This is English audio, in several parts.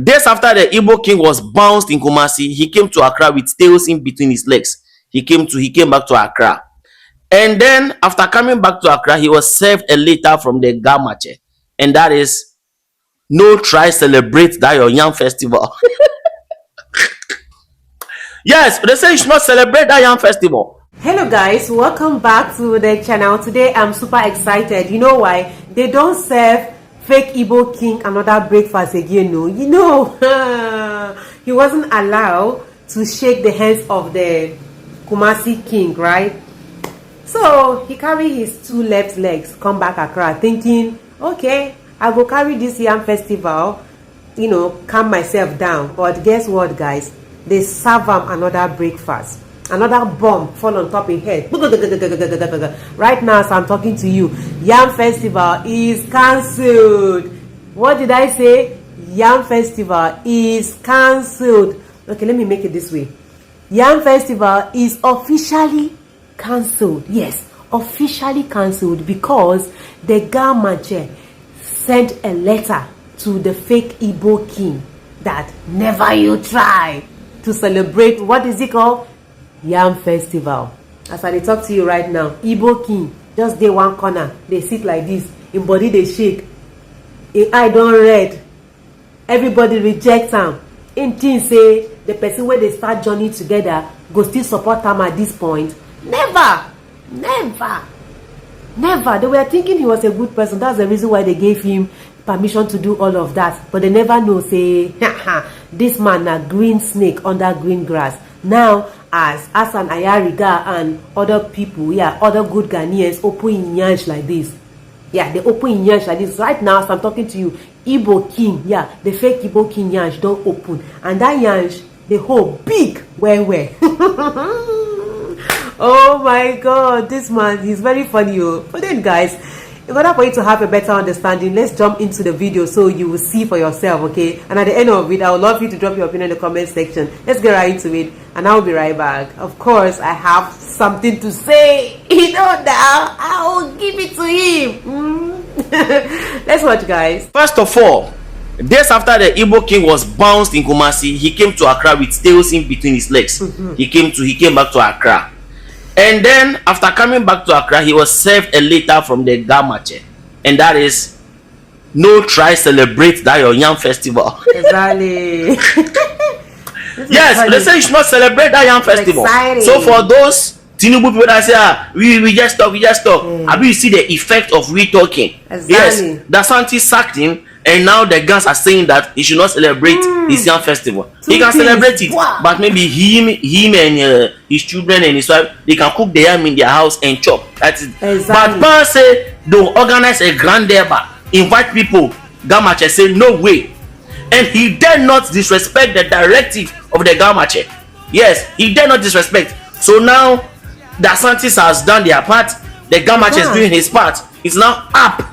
Days after the Igbo King was bounced in Kumasi, he came to Accra with tails in between his legs. He came back to Accra. And then after coming back to Accra, he was served a letter from the Gamache. And that is, no try celebrate that your young festival. Yes, they say you should not celebrate that young festival. Hello guys, welcome back to the channel. Today I'm super excited. You know why? They don't serve fake Igbo King another breakfast again. No, you know, he wasn't allowed to shake the hands of the Kumasi King, right? So he carried his two left legs, come back Accra, thinking, okay, I will carry this yam festival, you know, calm myself down. But guess what, guys? They serve him another breakfast. Another bomb fall on top of his head. Right now, as I'm talking to you, Yam Festival is cancelled. What did I say? Yam Festival is cancelled. Okay, let me make it this way. Yam Festival is officially cancelled. Yes, officially cancelled because the Gamache sent a letter to the fake Igbo King that never you try to celebrate, what is it called? Yam Festival. As I talk to you right now, Igbo King just dey one corner, they sit like this, in body they shake, in eye don red, everybody reject am. In things say the person where they start journey together go still support am at this point. Never. They were thinking he was a good person. That's the reason why they gave him permission to do all of that. But they never know, say, this man a green snake under green grass. Now, as an Ayariga and other people, other good Ghanaians open in yansh like this. Yeah, they open in yansh like this. Right now, as I'm talking to you, Igbo King, the fake Igbo King yansh don't open. And that yansh, the whole big, where. Oh my God, this man, he's very funny. But then, guys, in order for you to have a better understanding, let's jump into the video so you will see for yourself, okay? And at the end of it, I would love you to drop your opinion in the comment section. Let's get right into it, and I'll be right back. Of course, I have something to say. You know now, I will give it to him. Let's watch, guys. First of all, days after the Igbo King was bounced in Kumasi, he came to Accra with tails in between his legs. He came back to Accra. And then after coming back to Accra, he was served a letter from the Gamache. And that is, no try celebrate that your young festival. Exactly. Yes, they say you should not celebrate that young festival. Exciting. So for those Tinubu people that say, we just talk. I mean, you see the effect of we talking. Exactly. Yes, the Santi sacked him, and now the guns are saying that he should not celebrate his young festival. He can celebrate it, but maybe him and his children and his wife, they can cook the yam in their house and chop. That's it. Exactly. But man say don't organize a grand derby, invite people. Gamache say no way, and he dare not disrespect the directive of the Gamache. Yes, he dare not disrespect. So now the Asantis has done their part. The Gamache is doing his part. It's now up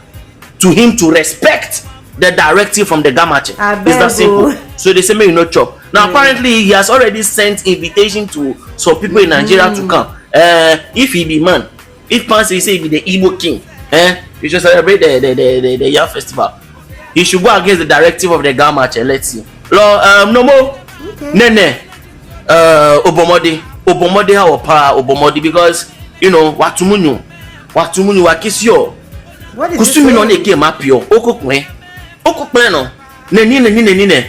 to him to respect the directive from the Gamache. It's that simple. So they say may you not chop. Now apparently he has already sent invitation to some people in Nigeria to come. If he be man, if Manste say he be the Igbo King, you should celebrate the Yam Festival. He should go against the directive of the Gamache. Let's see. No more. Nene. Obomode how pa Obomode, because you know watumunyu wakisio. What is kusumi no neke mapio okokwe no nene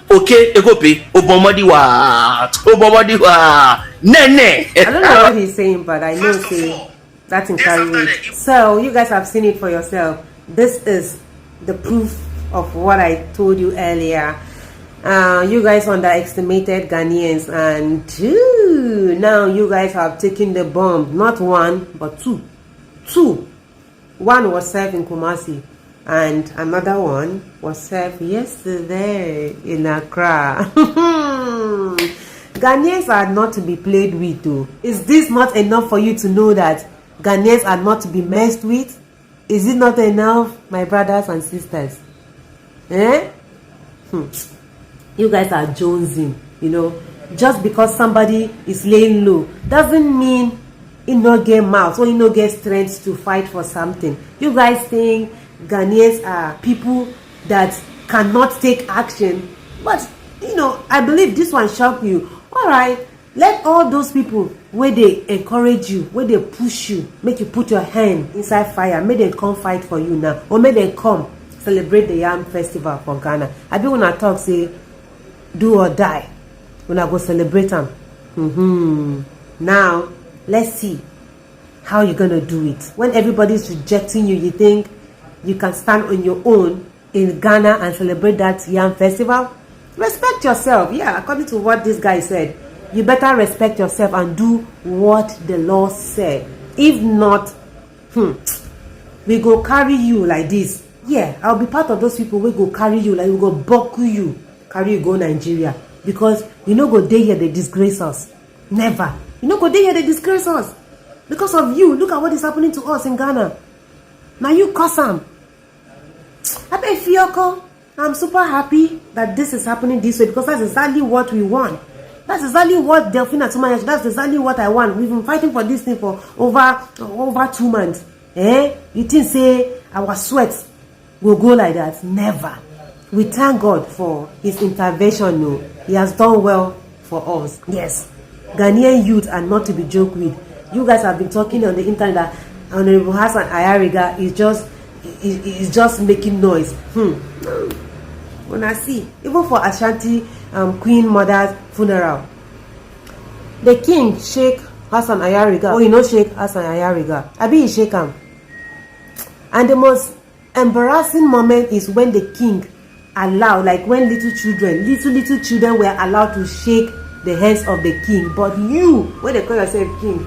okay ekope Obomode wa nene. I don't know what he's saying, but I know say that's encouraging. So you guys have seen it for yourself. This is the proof of what I told you earlier. You guys underestimated Ghanaians, and now you guys have taken the bomb. Not one, but two. One was served in Kumasi, and another one was served yesterday in Accra. Ghanaians are not to be played with, though. Is this not enough for you to know that Ghanaians are not to be messed with? Is it not enough, my brothers and sisters? You guys are jonesing, you know. Just because somebody is laying low doesn't mean he no get mouth or he no get strength to fight for something. You guys think Ghanaians are people that cannot take action But you know, I believe this one shock you. All right, let all those people where they encourage you, where they push you, make you put your hand inside fire, make them come fight for you now, or make them come celebrate the Yam Festival for Ghana. I be when I talk say do or die when I go celebrate them. Now let's see how you're gonna do it. When everybody's rejecting you, you think you can stand on your own in Ghana and celebrate that Yam Festival? Respect yourself. Yeah, according to what this guy said, you better respect yourself and do what the law said. If not, we go carry you like this. Yeah, I'll be part of those people. We go carry you like we go buckle you, carry you go Nigeria, because you know go dey here they disgrace us. Never. You know go dey here they disgrace us because of you. Look at what is happening to us in Ghana. Now you cause them. I bet Fioko, I'm super happy that this is happening this way, because that's exactly what we want. That's exactly what Delphina Tumayash, that's exactly what I want. We've been fighting for this thing for over 2 months. You think say our sweat will go like that? Never. We thank God for his intervention. No, he has done well for us. Yes, Ghanaian youth are not to be joked with. You guys have been talking on the internet that Honorable Hassan Ayariga is just making noise. When I see, even for Ashanti Queen Mother's funeral, the king shake Hassan Ayariga. Oh, you know shake Hassan Ayariga. I be he shake him. And the most embarrassing moment is when the king allowed, like when little children were allowed to shake the hands of the king. But you, when they call yourself king,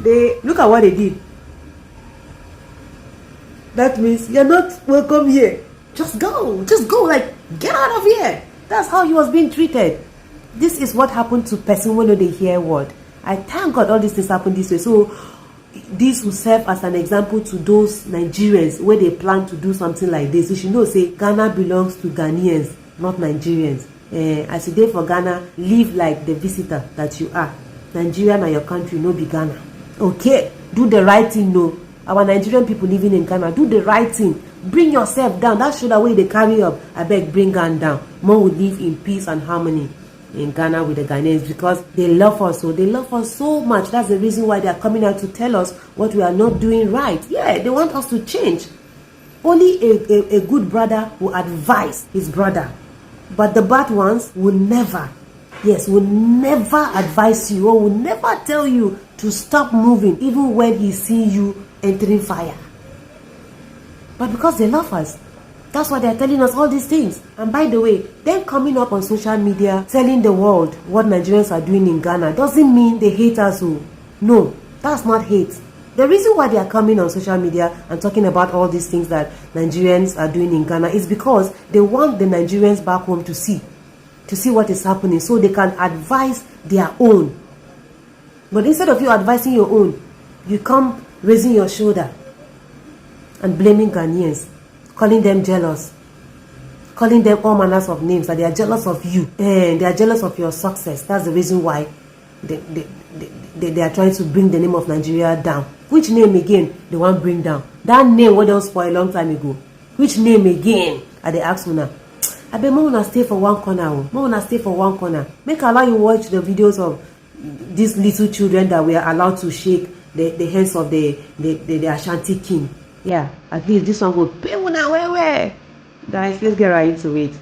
they look at what they did. That means you're not welcome here. Just go, like get out of here. That's how he was being treated. This is what happened to person when they hear word. I thank God all these things happen this way. So this will serve as an example to those Nigerians where they plan to do something like this. You should know, say Ghana belongs to Ghanaians, not Nigerians. As you dey for Ghana, live like the visitor that you are. Nigeria na your country, no be Ghana. Okay, do the right thing. No, our Nigerian people living in Ghana, do the right thing. Bring yourself down. That shoulder way they carry up, I beg, bring Ghana down. More will live in peace and harmony in Ghana with the Ghanaians, because they love us. So they love us so much. That's the reason why they are coming out to tell us what we are not doing right. Yeah, they want us to change. Only a good brother will advise his brother, but the bad ones will never, will never advise you, or will never tell you to stop moving, even when he see you entering fire. But because they love us, that's why they're telling us all these things. And by the way, them coming up on social media telling the world what Nigerians are doing in Ghana doesn't mean they hate us. No, that's not hate. The reason why they are coming on social media and talking about all these things that Nigerians are doing in Ghana is because they want the Nigerians back home to see what is happening, so they can advise their own. But instead of you advising your own, you come raising your shoulder and blaming Ghanaians, calling them jealous, calling them all manners of names, that they are jealous of you and they are jealous of your success. That's the reason why they are trying to bring the name of Nigeria down. Which name again they want to bring down? That name what else for a long time ago. Which name again? Are they ask now? I bet more stay for one corner. More stay for one corner. Make allow you watch the videos of these little children that were allowed to shake the hands of the Ashanti king. Yeah, at least this one will pay una where. Guys, let's get right into it.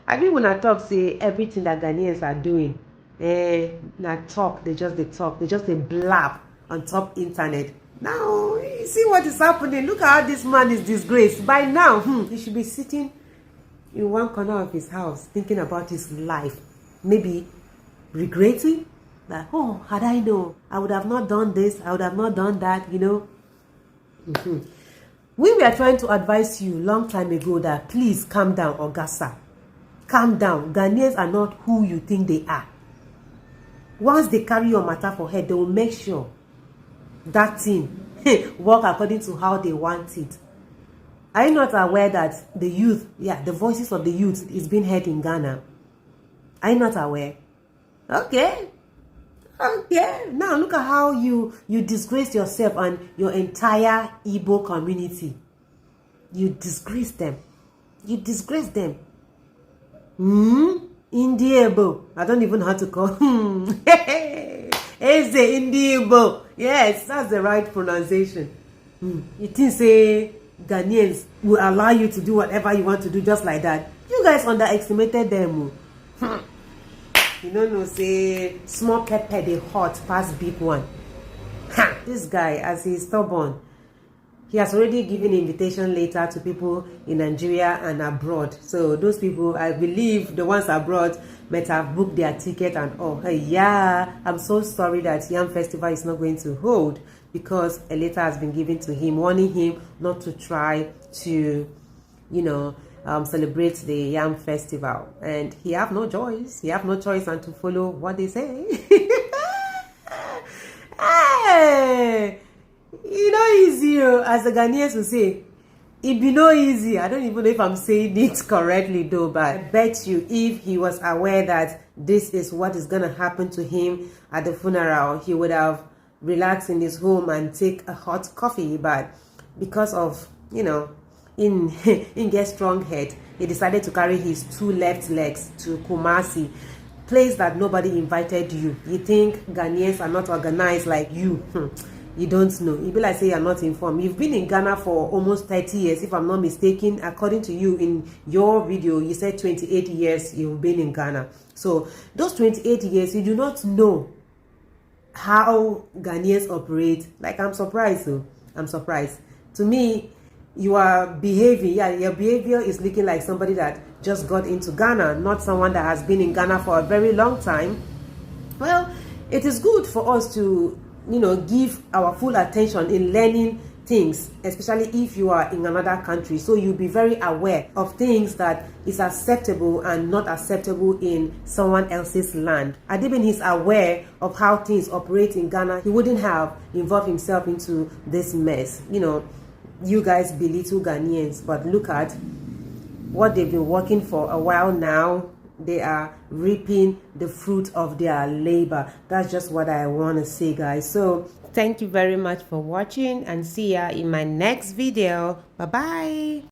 I mean, when I talk, say everything that Ghanaians are doing Now talk, they just a blab on top internet. Now you see what is happening. Look at how this man is disgraced. By now, he should be sitting in one corner of his house thinking about his life, maybe regretting that, oh, had I known, I would have not done this, I would have not done that, you know. We were trying to advise you long time ago that please calm down, Augusta. Calm down. Ghanaians are not who you think they are. Once they carry your matter for head, they will make sure that thing work according to how they want it. Are you not aware that the youth, the voices of the youth is being heard in Ghana? Are you not aware? Okay. Now look at how you disgrace yourself and your entire Igbo community. You disgrace them. Indiebo. I don't even know how to call. Eze Indiebo. Yes, that's the right pronunciation. It is say Ghanaians will allow you to do whatever you want to do just like that. You guys underestimated them. You know, say small pepper they hot past big one. This guy, as he's stubborn, he has already given invitation letter to people in Nigeria and abroad. So those people, I believe the ones abroad might have booked their ticket and all. Hey, yeah, I'm so sorry that Yam Festival is not going to hold because a letter has been given to him warning him not to try to, celebrate the Yam Festival. And he have no choice. He have no choice than to follow what they say. Hey! Easy, as the Ghanaians will say, it be no easy. I don't even know if I'm saying it correctly though, but I bet you if he was aware that this is what is going to happen to him at the funeral, he would have relaxed in his home and take a hot coffee. But because of, in get strong head, he decided to carry his two left legs to Kumasi, place that nobody invited you. You think Ghanaians are not organized like you? You don't know. You be like say you're not informed. You've been in Ghana for almost 30 years, if I'm not mistaken. According to you, in your video, you said 28 years you've been in Ghana. So those 28 years, you do not know how Ghanaians operate. Like, I'm surprised though. I'm surprised. To me, you are behaving, your behavior is looking like somebody that just got into Ghana, not someone that has been in Ghana for a very long time. Well, it is good for us to give our full attention in learning things, especially if you are in another country, so you'll be very aware of things that is acceptable and not acceptable in someone else's land. Had he been aware of how things operate in Ghana, he wouldn't have involved himself into this mess. You guys belittle Ghanaians, but look at what they've been working for a while now. They are reaping the fruit of their labor. That's just what I want to say, guys. So thank you very much for watching and see ya in my next video. Bye bye.